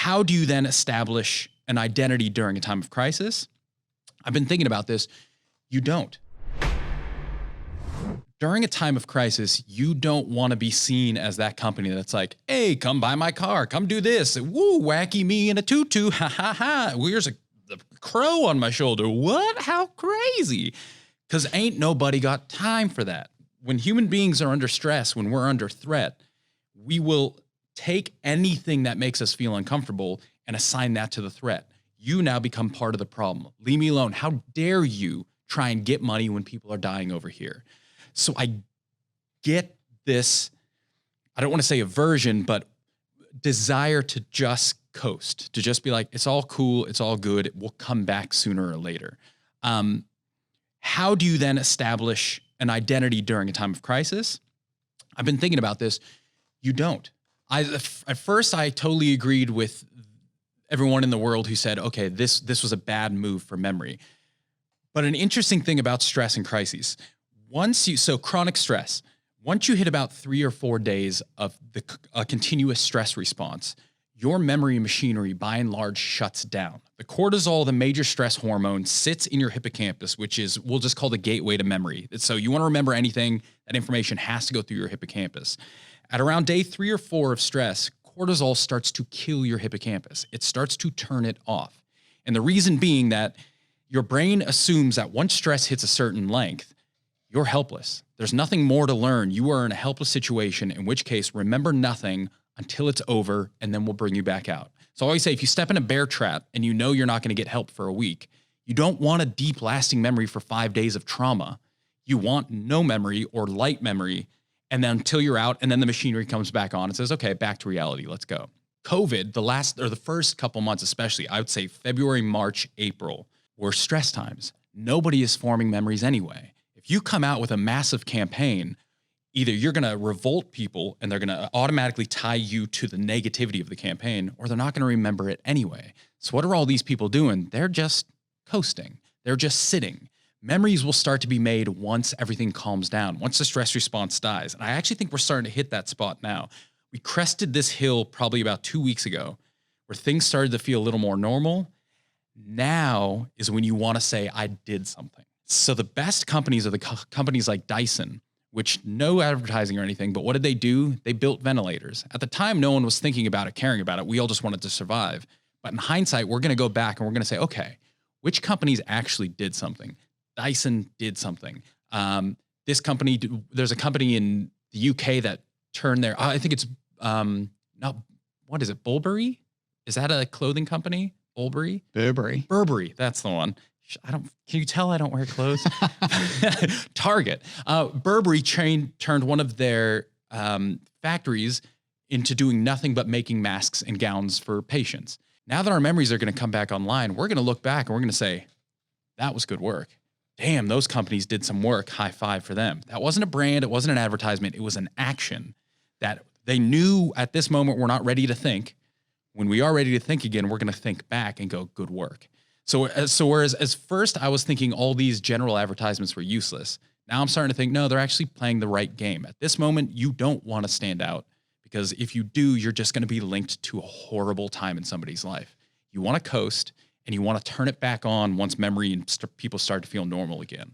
How do you then establish an identity during a time of crisis? I've been thinking about this. You don't. During a time of crisis, you don't want to be seen as that company that's like, hey, come buy my car, come do this. Woo, wacky me in a tutu. Ha ha ha. Here's a crow on my shoulder. What? How crazy. Because ain't nobody got time for that. When human beings are under stress, when we're under threat, we will take anything that makes us feel uncomfortable and assign that to the threat. You now become part of the problem. Leave me alone. How dare you try and get money when people are dying over here? So I get this, I don't want to say aversion, but desire to just coast, to just be like, it's all cool, it's all good, it will come back sooner or later. How do you then establish an identity during a time of crisis? I've been thinking about this. You don't. At first, I totally agreed with everyone in the world who said, okay, this was a bad move for memory. But an interesting thing about stress and crises, so chronic stress, once you hit about 3 or 4 days of a continuous stress response, your memory machinery by and large shuts down. The cortisol, the major stress hormone, sits in your hippocampus, which is, we'll just call the gateway to memory. So you want to remember anything, that information has to go through your hippocampus. At around day 3 or 4 of stress, cortisol starts to kill your hippocampus. It starts to turn it off. And the reason being that your brain assumes that once stress hits a certain length, you're helpless. There's nothing more to learn. You are in a helpless situation, in which case, remember nothing until it's over, and then we'll bring you back out. So I always say, if you step in a bear trap and you know you're not going to get help for a week, you don't want a deep lasting memory for 5 days of trauma. You want no memory or light memory, and then until you're out, and then the machinery comes back on and says, okay, back to reality, let's go. COVID, the first couple months especially, I would say February, March, April, were stress times. Nobody is forming memories anyway. If you come out with a massive campaign, either you're going to revolt people and they're going to automatically tie you to the negativity of the campaign, or they're not going to remember it anyway. So what are all these people doing? They're just coasting. They're just sitting. Memories will start to be made once everything calms down, once the stress response dies. And I actually think we're starting to hit that spot now. We crested this hill probably about 2 weeks ago where things started to feel a little more normal. Now is when you want to say, I did something. So the best companies are the companies like Dyson, which no advertising or anything, but what did they do? They built ventilators. At the time, no one was thinking about it, caring about it. We all just wanted to survive. But in hindsight, we're going to go back and we're going to say, okay, which companies actually did something? Dyson did something. This company, there's a company in the UK that turned their, I think it's not, what is it, Burberry? Is that a clothing company? Burberry, that's the one. Can you tell I don't wear clothes? Target. Burberry turned one of their factories into doing nothing but making masks and gowns for patients. Now that our memories are going to come back online, we're going to look back and we're going to say, that was good work. Damn, those companies did some work. High five for them. That wasn't a brand. It wasn't an advertisement. It was an action that they knew at this moment we're not ready to think. When we are ready to think again, we're going to think back and go, good work. So whereas as first I was thinking all these general advertisements were useless, now I'm starting to think, no, they're actually playing the right game. At this moment, you don't want to stand out, because if you do, you're just going to be linked to a horrible time in somebody's life. You want to coast and you want to turn it back on once memory and people start to feel normal again.